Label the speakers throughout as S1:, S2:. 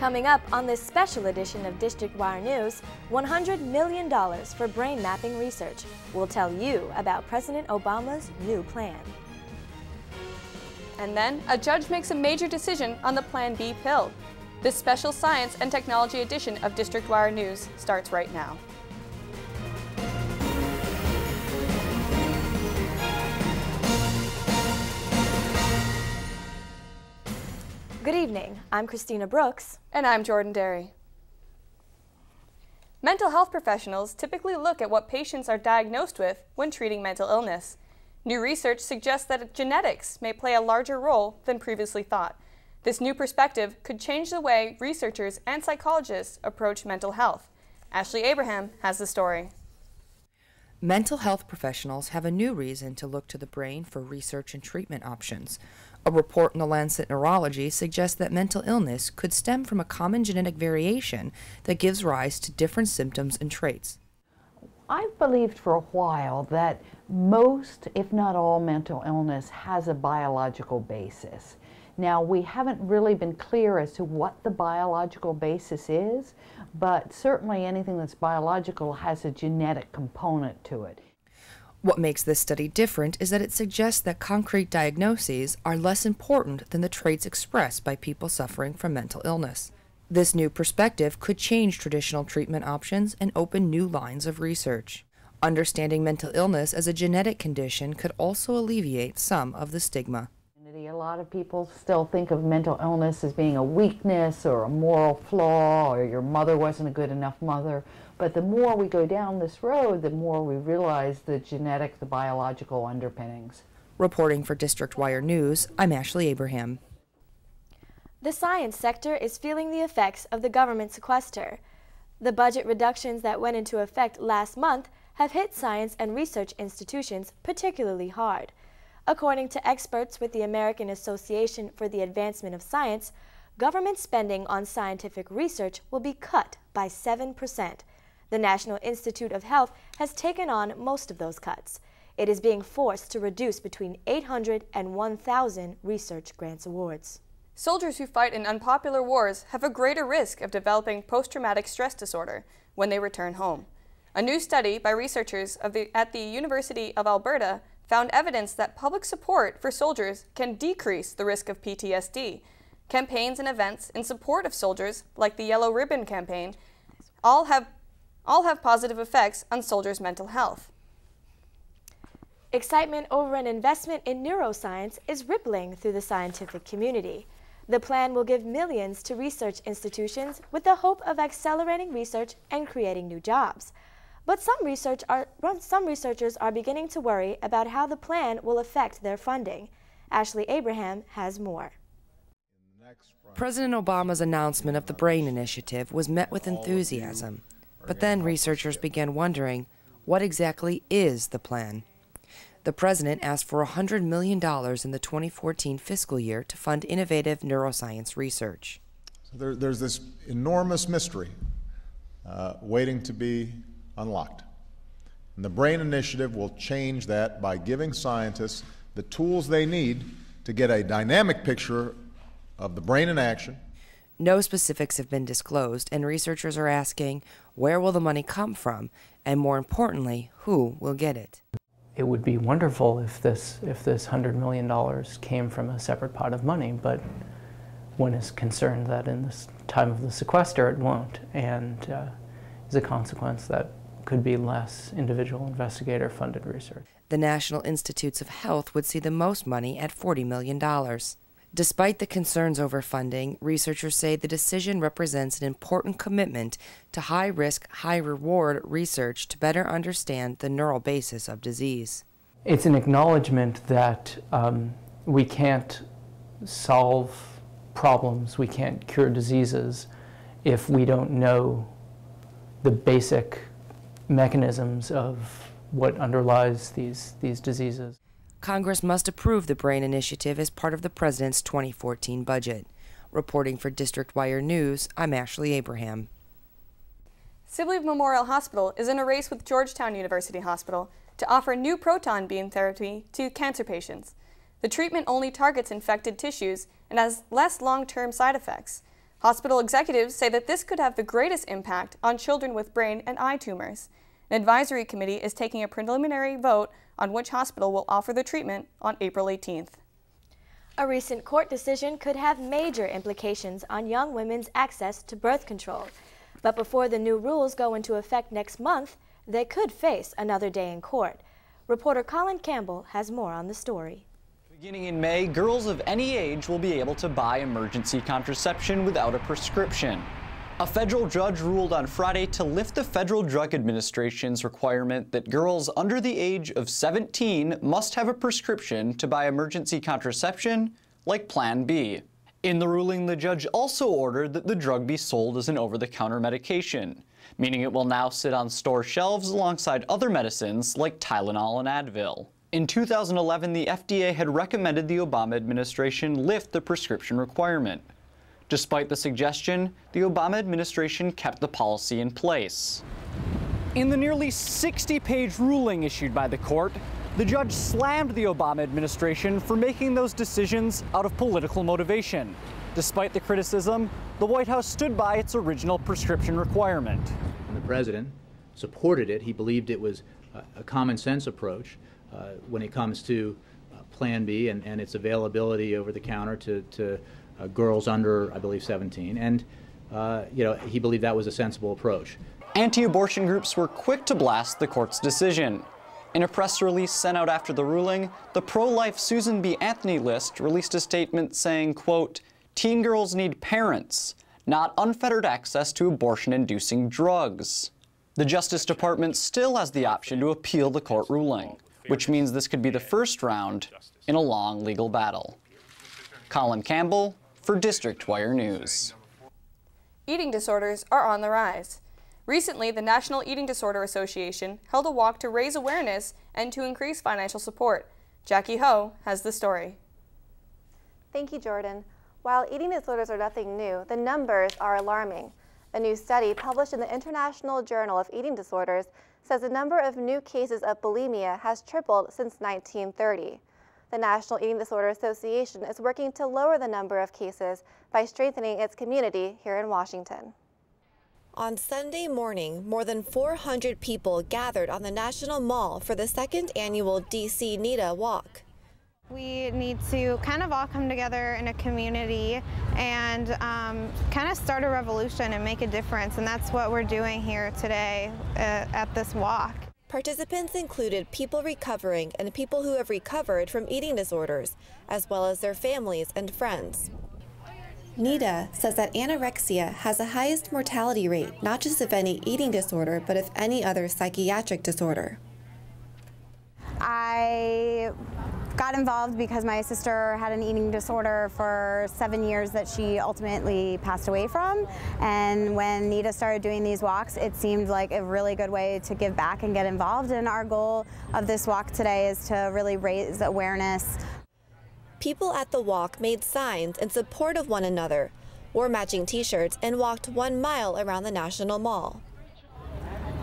S1: Coming up on this special edition of District Wire News, $100 million for brain mapping research. We'll tell you about President Obama's new plan.
S2: And then, a judge makes a major decision on the Plan B pill. This special science and technology edition of District Wire News starts right now.
S1: Good evening. I'm Christina Brooks.
S2: And I'm Jordan Derry. Mental health professionals typically look at what patients are diagnosed with when treating mental illness. New research suggests that genetics may play a larger role than previously thought. This new perspective could change the way researchers and psychologists approach mental health. Ashley Abraham has the story.
S3: Mental health professionals have a new reason to look to the brain for research and treatment options. A report in the Lancet Neurology suggests that mental illness could stem from a common genetic variation that gives rise to different symptoms and traits.
S4: I've believed for a while that most, if not all, mental illness has a biological basis. Now, we haven't really been clear as to what the biological basis is, but certainly anything that's biological has a genetic component to it.
S3: What makes this study different is that it suggests that concrete diagnoses are less important than the traits expressed by people suffering from mental illness. This new perspective could change traditional treatment options and open new lines of research. Understanding mental illness as a genetic condition could also alleviate some of the stigma.
S4: A lot of people still think of mental illness as being a weakness or a moral flaw, or your mother wasn't a good enough mother. But the more we go down this road, the more we realize the genetic, the biological underpinnings.
S3: Reporting for District Wire News, I'm Ashley Abraham.
S1: The science sector is feeling the effects of the government sequester. The budget reductions that went into effect last month have hit science and research institutions particularly hard. According to experts with the American Association for the Advancement of Science, government spending on scientific research will be cut by 7%. The National Institute of Health has taken on most of those cuts. It is being forced to reduce between 800 and 1,000 research grants awards.
S2: Soldiers who fight in unpopular wars have a greater risk of developing post-traumatic stress disorder when they return home. A new study by researchers at the University of Alberta found evidence that public support for soldiers can decrease the risk of PTSD. Campaigns and events in support of soldiers, like the Yellow Ribbon campaign, all have positive effects on soldiers' mental health.
S1: Excitement over an investment in neuroscience is rippling through the scientific community. The plan will give millions to research institutions with the hope of accelerating research and creating new jobs. But some researchers are beginning to worry about how the plan will affect their funding. Ashley Abraham has more.
S3: President Obama's announcement of the BRAIN Initiative was met with enthusiasm. But then researchers began wondering, what exactly is the plan? The president asked for $100 million in the 2014 fiscal year to fund innovative neuroscience research.
S5: So there's this enormous mystery waiting to be unlocked. And the BRAIN Initiative will change that by giving scientists the tools they need to get a dynamic picture of the brain in action.
S3: No specifics have been disclosed, and researchers are asking, where will the money come from? And more importantly, who will get it?
S6: It would be wonderful if this $100 million came from a separate pot of money, but one is concerned that in this time of the sequester it won't, and as a consequence that could be less individual investigator-funded research.
S3: The National Institutes of Health would see the most money at $40 million. Despite the concerns over funding, researchers say the decision represents an important commitment to high-risk, high-reward research to better understand the neural basis of disease.
S6: It's an acknowledgement that we can't solve problems, we can't cure diseases if we don't know the basic mechanisms of what underlies these diseases.
S3: Congress must approve the BRAIN Initiative as part of the President's 2014 budget. Reporting for District Wire News, I'm Ashley Abraham.
S2: Sibley Memorial Hospital is in a race with Georgetown University Hospital to offer new proton beam therapy to cancer patients. The treatment only targets infected tissues and has less long-term side effects. Hospital executives say that this could have the greatest impact on children with brain and eye tumors. An advisory committee is taking a preliminary vote on which hospital will offer the treatment on April 18th.
S1: A recent court decision could have major implications on young women's access to birth control. But before the new rules go into effect next month, they could face another day in court. Reporter Colin Campbell has more on the story.
S7: Beginning in May, girls of any age will be able to buy emergency contraception without a prescription. A federal judge ruled on Friday to lift the Federal Drug Administration's requirement that girls under the age of 17 must have a prescription to buy emergency contraception, like Plan B. In the ruling, the judge also ordered that the drug be sold as an over-the-counter medication, meaning it will now sit on store shelves alongside other medicines like Tylenol and Advil. In 2011, the FDA had recommended the Obama administration lift the prescription requirement. Despite the suggestion, the Obama administration kept the policy in place. In the nearly 60-page ruling issued by the court, the judge slammed the Obama administration for making those decisions out of political motivation. Despite the criticism, the White House stood by its original prescription requirement.
S8: And the president supported it. He believed it was a common sense approach when it comes to Plan B and its availability over the counter to girls under, I believe, 17. And he believed that was a sensible approach.
S7: Anti-abortion groups were quick to blast the court's decision. In a press release sent out after the ruling, the pro-life Susan B. Anthony list released a statement saying, quote, "Teen girls need parents, not unfettered access to abortion-inducing drugs." The Justice Department still has the option to appeal the court ruling, which means this could be the first round in a long legal battle. Colin Campbell for District Wire News.
S2: Eating disorders are on the rise. Recently, the National Eating Disorder Association held a walk to raise awareness and to increase financial support. Jackie Ho has the story.
S9: Thank you, Jordan. While eating disorders are nothing new, the numbers are alarming. A new study published in the International Journal of Eating Disorders says the number of new cases of bulimia has tripled since 1930. The National Eating Disorder Association is working to lower the number of cases by strengthening its community here in Washington.
S10: On Sunday morning, more than 400 people gathered on the National Mall for the second annual DC NEDA Walk.
S11: We need to kind of all come together in a community and kind of start a revolution and make a difference, and that's what we're doing here today at this walk.
S10: Participants included people recovering and people who have recovered from eating disorders, as well as their families and friends. NEDA says that anorexia has the highest mortality rate, not just of any eating disorder, but of any other psychiatric disorder.
S11: I got involved because my sister had an eating disorder for 7 years that she ultimately passed away from. And when NEDA started doing these walks, it seemed like a really good way to give back and get involved. And our goal of this walk today is to really raise awareness.
S10: People at the walk made signs in support of one another, wore matching t-shirts, and walked 1 mile around the National Mall.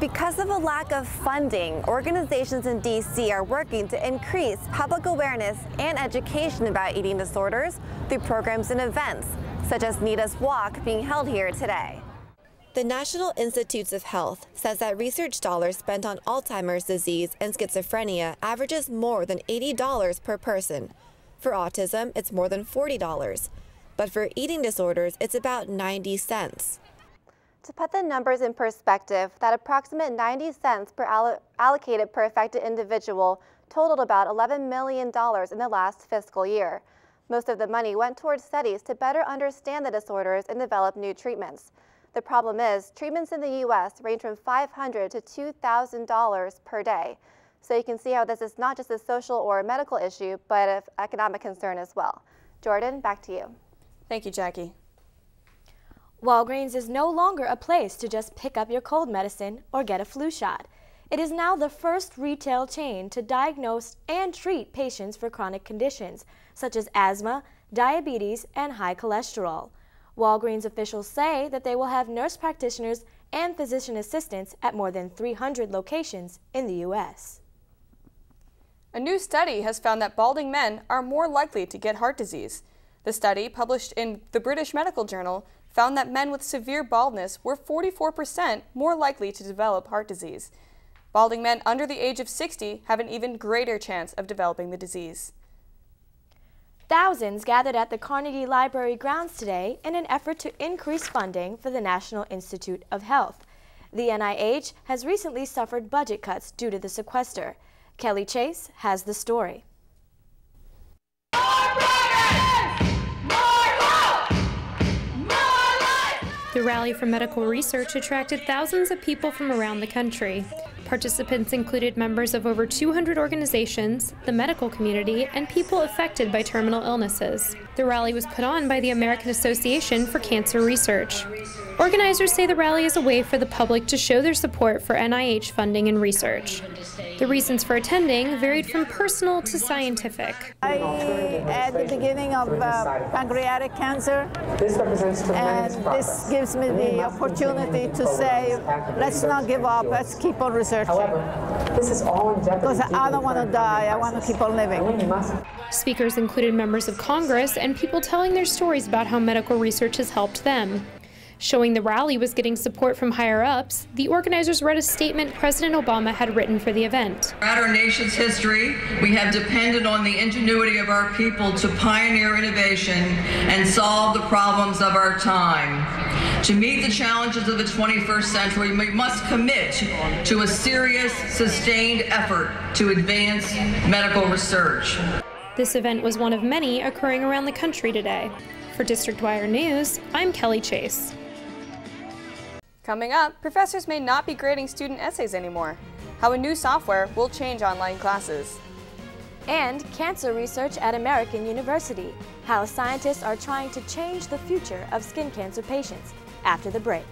S9: Because of a lack of funding, organizations in DC are working to increase public awareness and education about eating disorders through programs and events, such as NEDA's walk being held here today.
S10: The National Institutes of Health says that research dollars spent on Alzheimer's disease and schizophrenia averages more than $80 per person. For autism, it's more than $40. But for eating disorders, it's about 90 cents.
S9: To put the numbers in perspective, that approximate 90 cents per allocated per affected individual totaled about $11 million in the last fiscal year. Most of the money went towards studies to better understand the disorders and develop new treatments. The problem is, treatments in the U.S. range from $500 to $2,000 per day. So you can see how this is not just a social or a medical issue, but an economic concern as well. Jordan, back to you.
S2: Thank you, Jackie.
S1: Walgreens is no longer a place to just pick up your cold medicine or get a flu shot. It is now the first retail chain to diagnose and treat patients for chronic conditions, such as asthma, diabetes, and high cholesterol. Walgreens officials say that they will have nurse practitioners and physician assistants at more than 300 locations in the U.S.
S2: A new study has found that balding men are more likely to get heart disease. The study, published in the British Medical Journal, found that men with severe baldness were 44% more likely to develop heart disease. Balding men under the age of 60 have an even greater chance of developing the disease.
S1: Thousands gathered at the Carnegie Library grounds today in an effort to increase funding for the National Institute of Health. The NIH has recently suffered budget cuts due to the sequester. Kelly Chase has the story.
S12: The Rally for Medical Research attracted thousands of people from around the country. Participants included members of over 200 organizations, the medical community, and people affected by terminal illnesses. The rally was put on by the American Association for Cancer Research. Organizers say the rally is a way for the public to show their support for NIH funding and research. The reasons for attending varied from personal to scientific.
S13: I at the beginning of pancreatic cancer, and this gives me the opportunity to say, let's not give up, let's keep on researching.
S14: This is all in jeopardy.
S13: Because I don't want to die, I want to keep on living.
S12: Speakers included members of Congress and people telling their stories about how medical research has helped them. Showing the rally was getting support from higher-ups, the organizers read a statement President Obama had written for the event.
S15: Throughout our nation's history, we have depended on the ingenuity of our people to pioneer innovation and solve the problems of our time. To meet the challenges of the 21st century, we must commit to a serious, sustained effort to advance medical research.
S12: This event was one of many occurring around the country today. For District Wire News, I'm Kelly Chase.
S2: Coming up, professors may not be grading student essays anymore. How a new software will change online classes.
S1: And cancer research at American University. How scientists are trying to change the future of skin cancer patients. After the break.